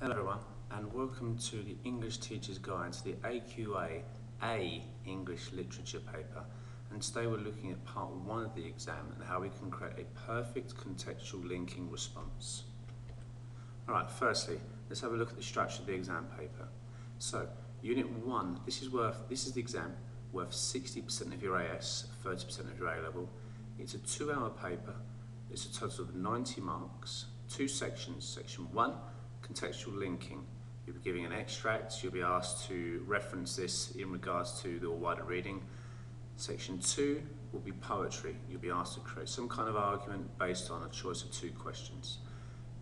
Hello everyone, and welcome to the English Teacher's Guide to the AQA A English Literature paper. And today we're looking at part 1 of the exam and how we can create a perfect contextual linking response. Alright, firstly, let's have a look at the structure of the exam paper. So, Unit 1, this is the exam, worth 60% of your AS, 30% of your A-level. It's a 2-hour paper, it's a total of 90 marks, 2 sections. Section 1, contextual linking. You'll be giving an extract, you'll be asked to reference this in regards to the wider reading. Section 2 will be poetry. You'll be asked to create some kind of argument based on a choice of 2 questions.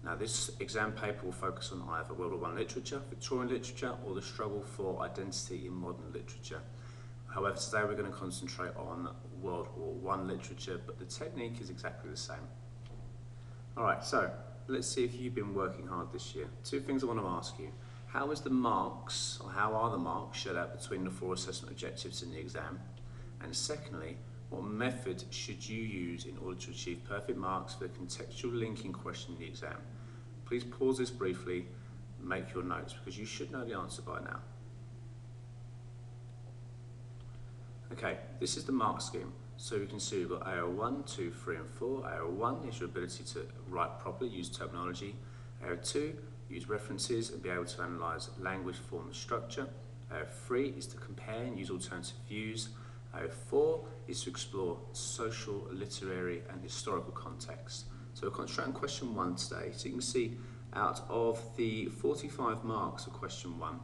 Now this exam paper will focus on either World War I literature, Victorian literature, or the struggle for identity in modern literature. However, today we're going to concentrate on World War I literature, but the technique is exactly the same. Alright, so let's see if you've been working hard this year. 2 things I want to ask you. How are the marks shared out between the 4 assessment objectives in the exam? And secondly, what method should you use in order to achieve perfect marks for the contextual linking question in the exam? Please pause this briefly, make your notes, because you should know the answer by now. Okay, this is the mark scheme. So you can see we've got AO1, 2, 3 and 4. AO1 is your ability to write properly, use terminology. AO2, use references and be able to analyse language, form and structure. AO3 is to compare and use alternative views. AO4 is to explore social, literary and historical context. So we're concentrating on question 1 today. So you can see out of the 45 marks of question 1,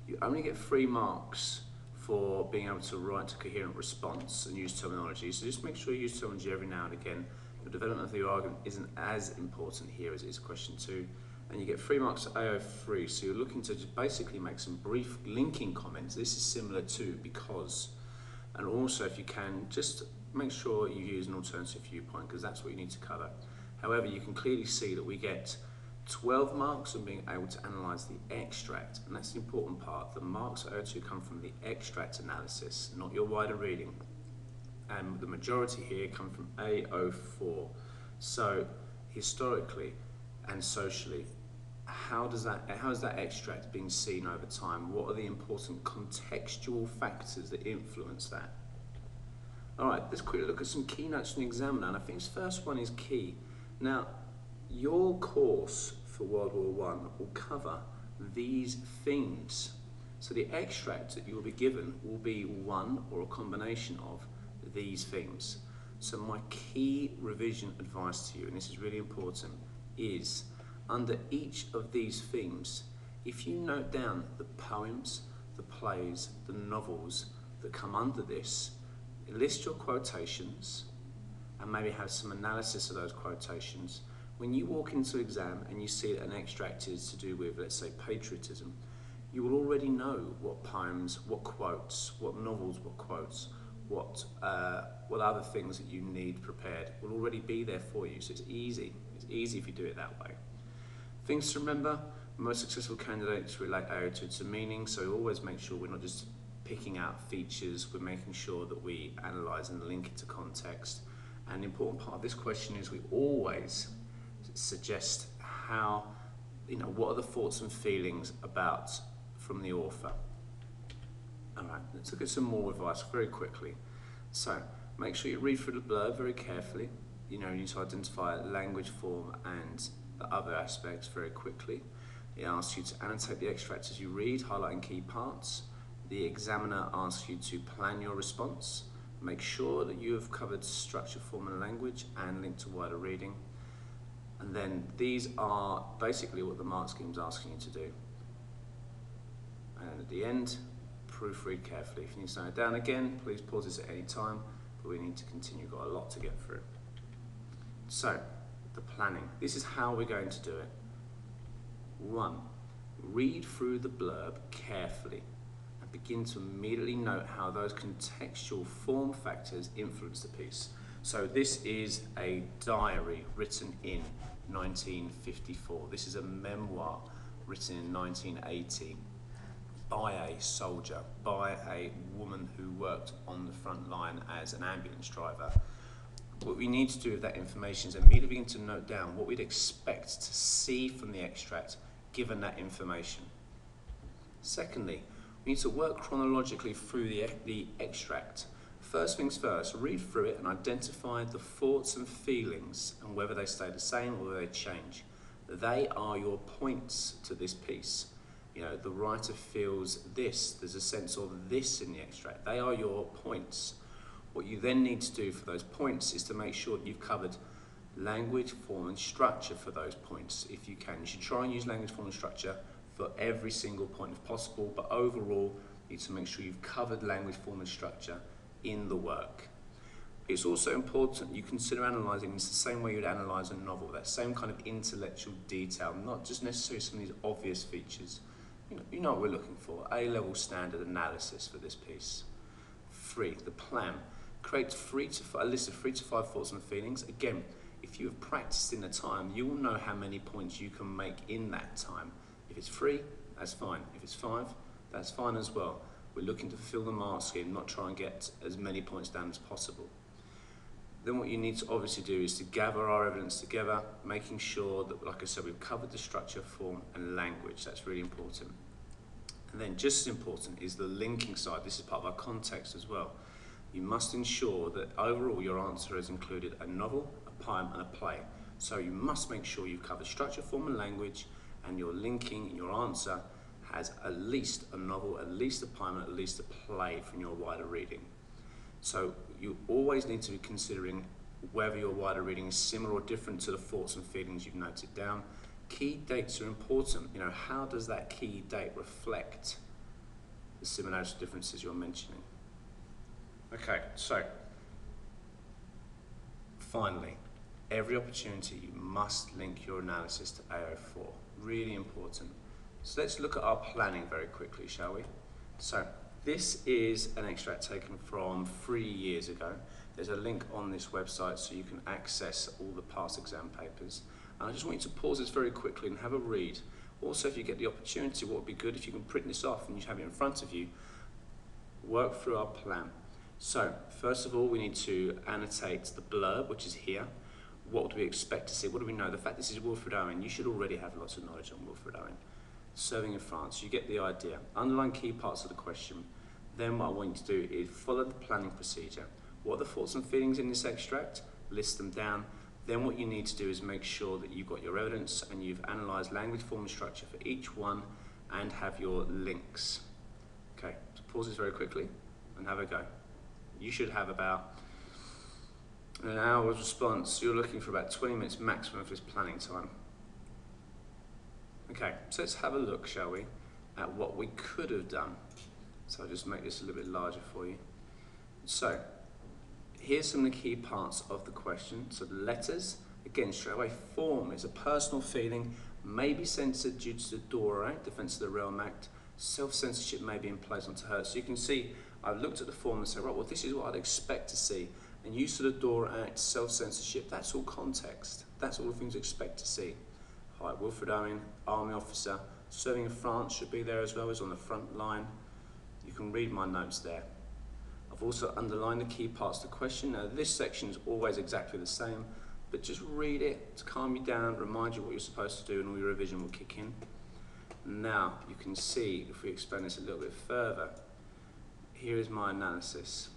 you only get 3 marks for being able to write a coherent response and use terminology. So just make sure you use terminology every now and again. Your development of the argument isn't as important here as it is question 2. And you get 3 marks to AO3, so you're looking to just basically make some brief linking comments. This is similar to because. And also, if you can, just make sure you use an alternative viewpoint, because that's what you need to cover. However, you can clearly see that we get 12 marks on being able to analyse the extract, and that's the important part. The marks at AO2 come from the extract analysis, not your wider reading. And the majority here come from AO4. So, historically and socially, how is that extract being seen over time? What are the important contextual factors that influence that? Alright, let's quickly look at some keynotes from the exam now, and I think this first one is key. Now, your course for World War I will cover these themes. So the extract that you will be given will be one or a combination of these themes. So my key revision advice to you, and this is really important, is under each of these themes, if you note down the poems, the plays, the novels that come under this, list your quotations and maybe have some analysis of those quotations. When you walk into exam and you see that an extract is to do with, let's say, patriotism, you will already know what poems, what quotes, what novels, what quotes, what other things that you need prepared will already be there for you. So it's easy. It's easy if you do it that way. Things to remember: most successful candidates relate AO2 to meaning, so always make sure we're not just picking out features, we're making sure that we analyse and link it to context. And the important part of this question is we always suggest what are the thoughts and feelings from the author. Alright, let's look at some more advice very quickly. So, make sure you read through the blurb very carefully. You need to identify language, form and the other aspects very quickly. It asks you to annotate the extract as you read, highlighting key parts. The examiner asks you to plan your response. Make sure that you have covered structure, form and language and link to wider reading. And then these are basically what the mark scheme is asking you to do. And at the end, proofread carefully. If you need to note it down again, please pause this at any time, but we need to continue. We've got a lot to get through. So, the planning. This is how we're going to do it. 1. Read through the blurb carefully and begin to immediately note how those contextual form factors influence the piece. So this is a diary written in 1954. This is a memoir written in 1980 by a soldier, by a woman who worked on the front line as an ambulance driver. What we need to do with that information is immediately begin to note down what we'd expect to see from the extract given that information. Secondly, we need to work chronologically through the extract. First things first, read through it and identify the thoughts and feelings and whether they stay the same or whether they change. They are your points to this piece. You know, the writer feels this, there's a sense of this in the extract. They are your points. What you then need to do for those points is to make sure that you've covered language, form and structure for those points if you can. You should try and use language, form and structure for every single point if possible, but overall you need to make sure you've covered language, form and structure in the work. It's also important you consider analysing this the same way you'd analyse a novel, that same kind of intellectual detail, not just necessarily some of these obvious features. You know what we're looking for, A-level standard analysis for this piece. 3, the plan. Create a list of 3 to 5 thoughts and feelings. Again, if you have practiced in the time, you will know how many points you can make in that time. If it's 3, that's fine. If it's 5, that's fine as well. We're looking to fulfill the mark scheme, not try and get as many points down as possible. Then what you need to obviously do is to gather our evidence together, making sure that, like I said, we've covered the structure, form and language. That's really important. And then just as important is the linking side. This is part of our context as well. You must ensure that overall your answer has included a novel, a poem and a play. So you must make sure you've covered structure, form and language, and your linking in your answer has at least a novel, at least a poem, and at least a play from your wider reading. So you always need to be considering whether your wider reading is similar or different to the thoughts and feelings you've noted down. Key dates are important. You know, how does that key date reflect the similarities or differences you're mentioning? Okay, so finally, every opportunity you must link your analysis to AO4. Really important. So let's look at our planning very quickly, shall we? So this is an extract taken from 3 years ago. There's a link on this website so you can access all the past exam papers. And I just want you to pause this very quickly and have a read. Also, if you get the opportunity, what would be good if you can print this off and you have it in front of you, work through our plan. So, first of all, we need to annotate the blurb, which is here. What do we expect to see? What do we know? The fact this is Wilfred Owen, you should already have lots of knowledge on Wilfred Owen. Serving in France, you get the idea. Underline key parts of the question. Then what I want you to do is follow the planning procedure. What are the thoughts and feelings in this extract? List them down. Then what you need to do is make sure that you've got your evidence and you've analysed language, form and structure for each one and have your links. Okay, so pause this very quickly and have a go. You should have about an hour's response. You're looking for about 20 minutes maximum for this planning time. Okay, so let's have a look, shall we, at what we could have done. So I'll just make this a little bit larger for you. So, here's some of the key parts of the question. So the letters, again, straight away, form is a personal feeling, may be censored due to the Dora Act, Defence of the Realm Act. Self-censorship may be in place onto her. So you can see, I've looked at the form and said, right, well, this is what I'd expect to see. And use of the Dora Act, self-censorship, that's all context. That's all the things you expect to see. All right, Wilfred Owen, army officer, serving in France should be there as well as on the front line. You can read my notes there. I've also underlined the key parts of the question. Now, this section is always exactly the same, but just read it to calm you down, remind you what you're supposed to do, and all your revision will kick in. Now, you can see, if we expand this a little bit further, here is my analysis.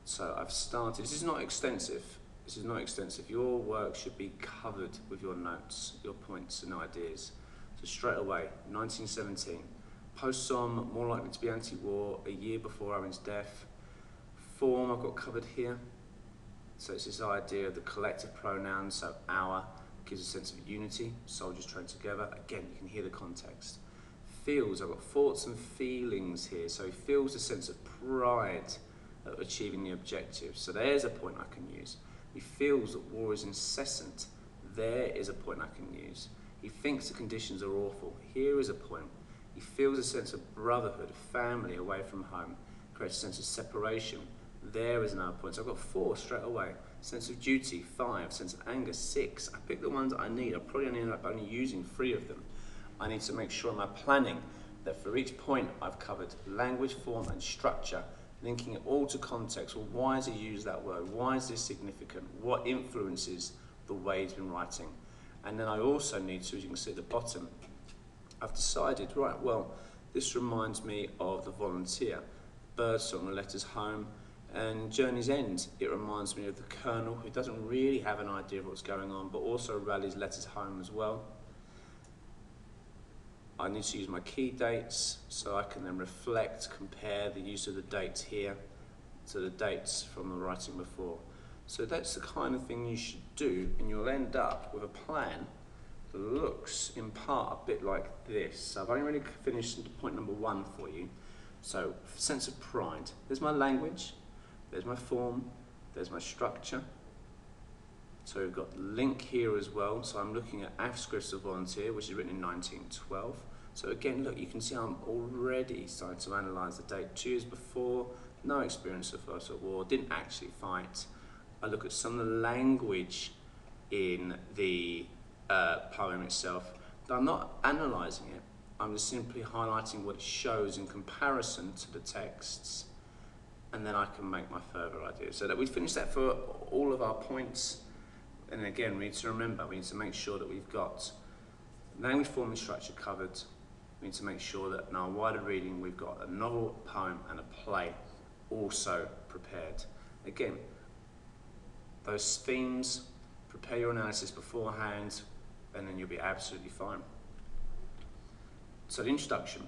So I've started, this is not extensive. This is not extensive. Your work should be covered with your notes, your points and ideas. So straight away, 1917. Post-Somme, more likely to be anti-war, a year before Owen's death. Form I've got covered here. So it's this idea of the collective pronouns, so our, gives a sense of unity, soldiers trained together. Again, you can hear the context. Feels, I've got thoughts and feelings here. So he feels a sense of pride at achieving the objective. So there's a point I can use. He feels that war is incessant. There is a point I can use. He thinks the conditions are awful. Here is a point. He feels a sense of brotherhood, family away from home. Creates a sense of separation. There is another point. So I've got 4 straight away. Sense of duty, 5. Sense of anger, 6. I pick the ones that I need. I probably only end up only using 3 of them. I need to make sure in my planning that for each point I've covered language, form and structure, linking it all to context. Well, why has he used that word? Why is this significant? What influences the way he's been writing? And then I also need to, as you can see at the bottom, I've decided, right, well, this reminds me of The Volunteer, Birdsong, The Letters Home, and Journey's End. It reminds me of the Colonel, who doesn't really have an idea of what's going on, but also rallies letters home as well. I need to use my key dates, so I can then reflect, compare the use of the dates here to the dates from the writing before. So that's the kind of thing you should do, and you'll end up with a plan that looks in part a bit like this. So I've only really finished point number 1 for you. So, sense of pride. There's my language, there's my form, there's my structure. So we've got link here as well. So I'm looking at Afscripts of Volunteer, which is written in 1912. So again, look, you can see I'm already starting to analyse the date. 2 years before, no experience of First World War, didn't actually fight. I look at some of the language in the poem itself, but I'm not analysing it. I'm just simply highlighting what it shows in comparison to the texts, and then I can make my further ideas. So that we finish that for all of our points. And again, we need to remember, we need to make sure that we've got language, form and structure covered. We need to make sure that in our wider reading, we've got a novel, poem and a play also prepared. Again, those themes, prepare your analysis beforehand, and then you'll be absolutely fine. So the introduction.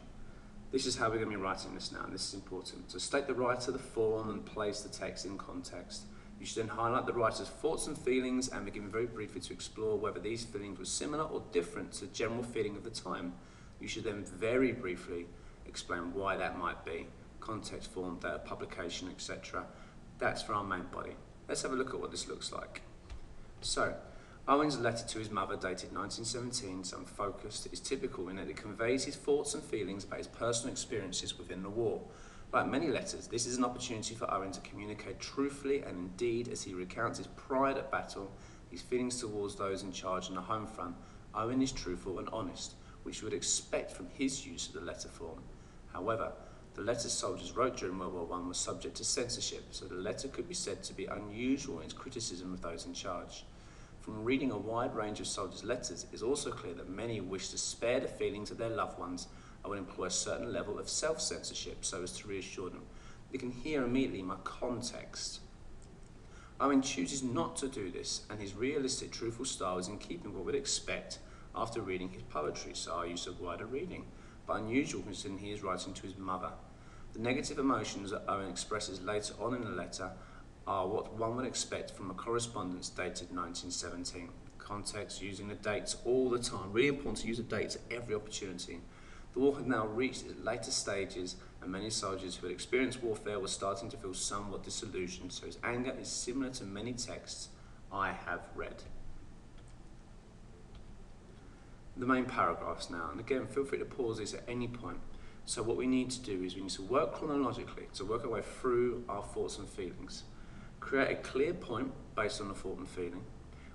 This is how we're going to be writing this now, and this is important. So state the writer, the form, and place the text in context. You should then highlight the writer's thoughts and feelings and begin very briefly to explore whether these feelings were similar or different to the general feeling of the time. You should then very briefly explain why that might be. Context, form, date of publication, etc. That's for our main body. Let's have a look at what this looks like. So, Owen's letter to his mother, dated 1917, so focused, is typical in that it conveys his thoughts and feelings about his personal experiences within the war. Like many letters, this is an opportunity for Owen to communicate truthfully and indeed, as he recounts his pride at battle, his feelings towards those in charge on the home front, Owen is truthful and honest, which you would expect from his use of the letter form. However, the letters soldiers wrote during World War I was subject to censorship, so the letter could be said to be unusual in its criticism of those in charge. From reading a wide range of soldiers' letters, it is also clear that many wish to spare the feelings of their loved ones and would employ a certain level of self-censorship so as to reassure them. You can hear immediately my context. Owen chooses not to do this, and his realistic, truthful style is in keeping with what we'd expect after reading his poetry, so our use of wider reading, but unusual considering he is writing to his mother. The negative emotions that Owen expresses later on in the letter are what one would expect from a correspondence dated 1917. Context, using the dates all the time. Really important to use the dates at every opportunity. The war had now reached its later stages, and many soldiers who had experienced warfare were starting to feel somewhat disillusioned, so his anger is similar to many texts I have read. The main paragraphs now, and again, feel free to pause this at any point. So what we need to do is we need to work chronologically, to work our way through our thoughts and feelings. Create a clear point based on the thought and feeling.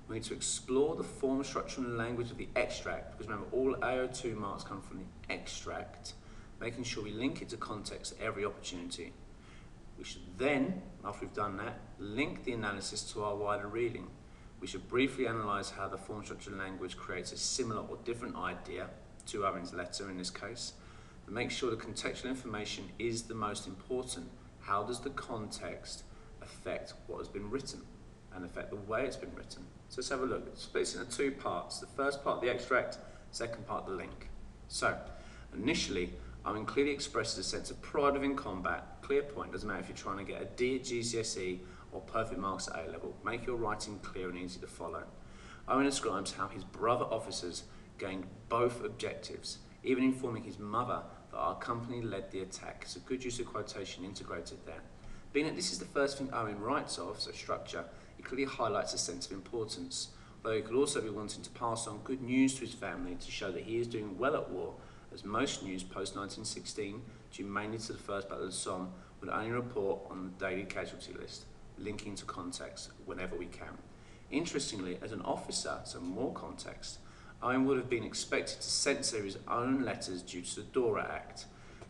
We need to explore the form, structure and language of the extract, because remember all AO2 marks come from the extract, making sure we link it to context at every opportunity. We should then, after we've done that, link the analysis to our wider reading. We should briefly analyse how the form, structure and language creates a similar or different idea to Owen's letter in this case. But make sure the contextual information is the most important. How does the context affect what has been written and affect the way it's been written? So let's have a look. It splits into 2 parts. The first part, the extract, second part, the link. So, initially, Owen clearly expresses a sense of pride within combat. Clear point, doesn't matter if you're trying to get a D at GCSE or perfect marks at A-level. Make your writing clear and easy to follow. Owen describes how his brother officers gained both objectives, even informing his mother that our company led the attack. It's a good use of quotation integrated there. Being that this is the first thing Owen writes of, so structure, it clearly highlights a sense of importance, though he could also be wanting to pass on good news to his family to show that he is doing well at war, as most news post-1916, due mainly to the First Battle of the Somme, would only report on the daily casualty list, linking to context whenever we can. Interestingly, as an officer, so more context, Owen would have been expected to censor his own letters due to the Dora Act,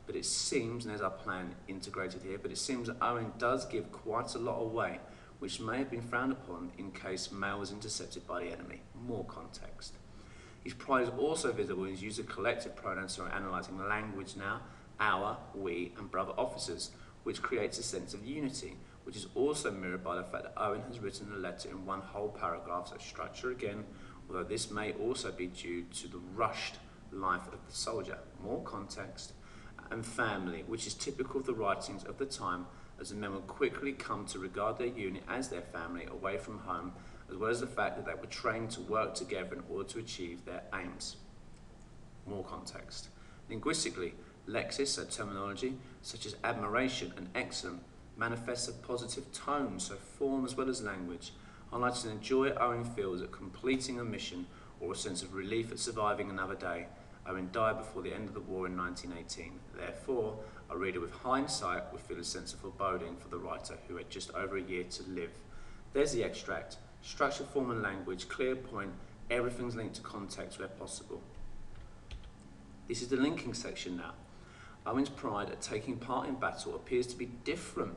but it seems, and there's our plan integrated here, but it seems that Owen does give quite a lot away, which may have been frowned upon in case mail was intercepted by the enemy. More context. His pride is also visible in his use of collective pronouns, so analysing language now, our, we, and brother officers, which creates a sense of unity, which is also mirrored by the fact that Owen has written the letter in one whole paragraph, so structure again, although this may also be due to the rushed life of the soldier. More context, and family, which is typical of the writings of the time, as the men would quickly come to regard their unit as their family away from home, as well as the fact that they were trained to work together in order to achieve their aims. More context. Linguistically, lexis, so terminology, such as admiration and excellent, manifests a positive tone, so form as well as language, highlighting the joy Owen feels at completing a mission or a sense of relief at surviving another day. Owen died before the end of the war in 1918. Therefore, a reader with hindsight would feel a sense of foreboding for the writer who had just over a year to live. There's the extract. Structure, form and language, clear point, everything's linked to context where possible. This is the linking section now. Owen's pride at taking part in battle appears to be different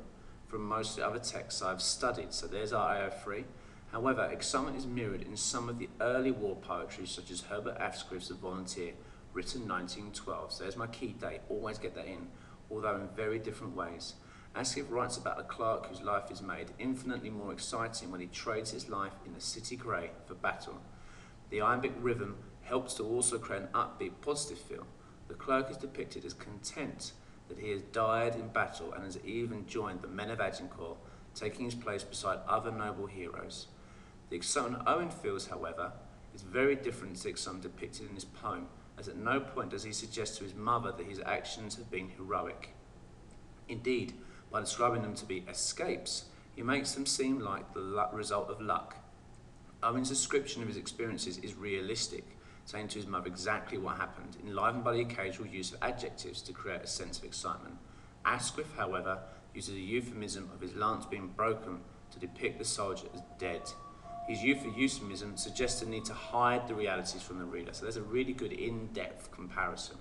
from most of the other texts I've studied, so there's our AO3. However, excitement is mirrored in some of the early war poetry, such as Herbert Asquith's The Volunteer, written 1912. So there's my key date, always get that in, although in very different ways. Asquith writes about a clerk whose life is made infinitely more exciting when he trades his life in the city grey for battle. The iambic rhythm helps to also create an upbeat, positive feel. The clerk is depicted as content that he has died in battle and has even joined the men of Agincourt, taking his place beside other noble heroes. The excitement Owen feels, however, is very different to the excitement depicted in this poem, as at no point does he suggest to his mother that his actions have been heroic. Indeed, by describing them to be escapes, he makes them seem like the result of luck. Owen's description of his experiences is realistic, saying to his mother exactly what happened, enlivened by the occasional use of adjectives to create a sense of excitement. Asquith, however, uses a euphemism of his lance being broken to depict the soldier as dead. His euphemism suggests the need to hide the realities from the reader, so there's a really good in-depth comparison.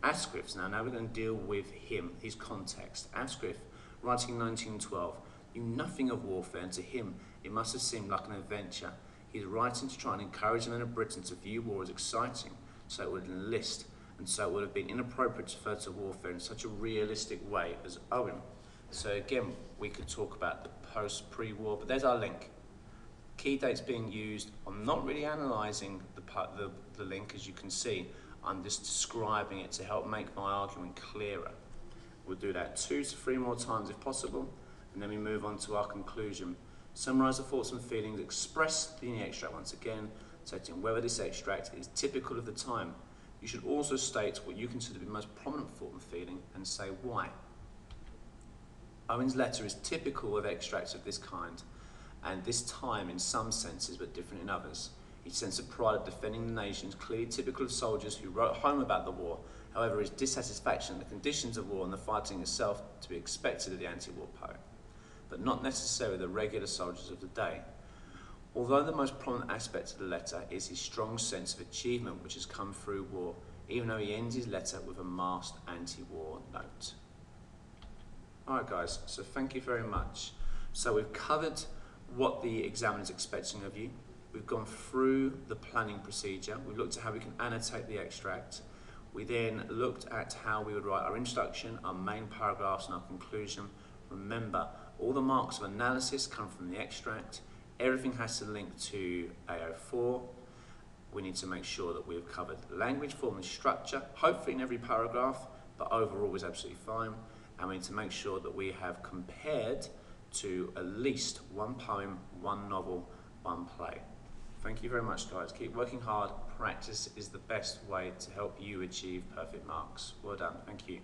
Asquith's now we're going to deal with him, his context. Asquith, writing in 1912, knew nothing of warfare, and to him it must have seemed like an adventure. He's writing to try and encourage the men of Britain to view war as exciting, so it would enlist, and so it would have been inappropriate to refer to warfare in such a realistic way as Owen. So again, we could talk about the post-pre-war, but there's our link. Key dates being used. I'm not really analysing the link, as you can see. I'm just describing it to help make my argument clearer. We'll do that 2 to 3 more times if possible, and then we move on to our conclusion. Summarise the thoughts and feelings expressed in the extract once again, stating whether this extract is typical of the time. You should also state what you consider to be the most prominent thought and feeling and say why. Owen's letter is typical of extracts of this kind, and this time in some senses but different in others. His sense of pride of defending the nation is clearly typical of soldiers who wrote home about the war. However, his dissatisfaction at the conditions of war and the fighting itself to be expected of the anti-war poet, but not necessarily the regular soldiers of the day. Although the most prominent aspect of the letter is his strong sense of achievement which has come through war, even though he ends his letter with a masked anti-war note. Alright guys, so thank you very much. So we've covered what the examiner is expecting of you. We've gone through the planning procedure. We've looked at how we can annotate the extract. We then looked at how we would write our introduction, our main paragraphs and our conclusion. Remember, all the marks of analysis come from the extract. Everything has to link to AO4. We need to make sure that we've covered language, form and structure, hopefully in every paragraph, but overall is absolutely fine. And we need to make sure that we have compared to at least one poem, one novel, one play. Thank you very much guys. Keep working hard. Practice is the best way to help you achieve perfect marks. Well done. Thank you.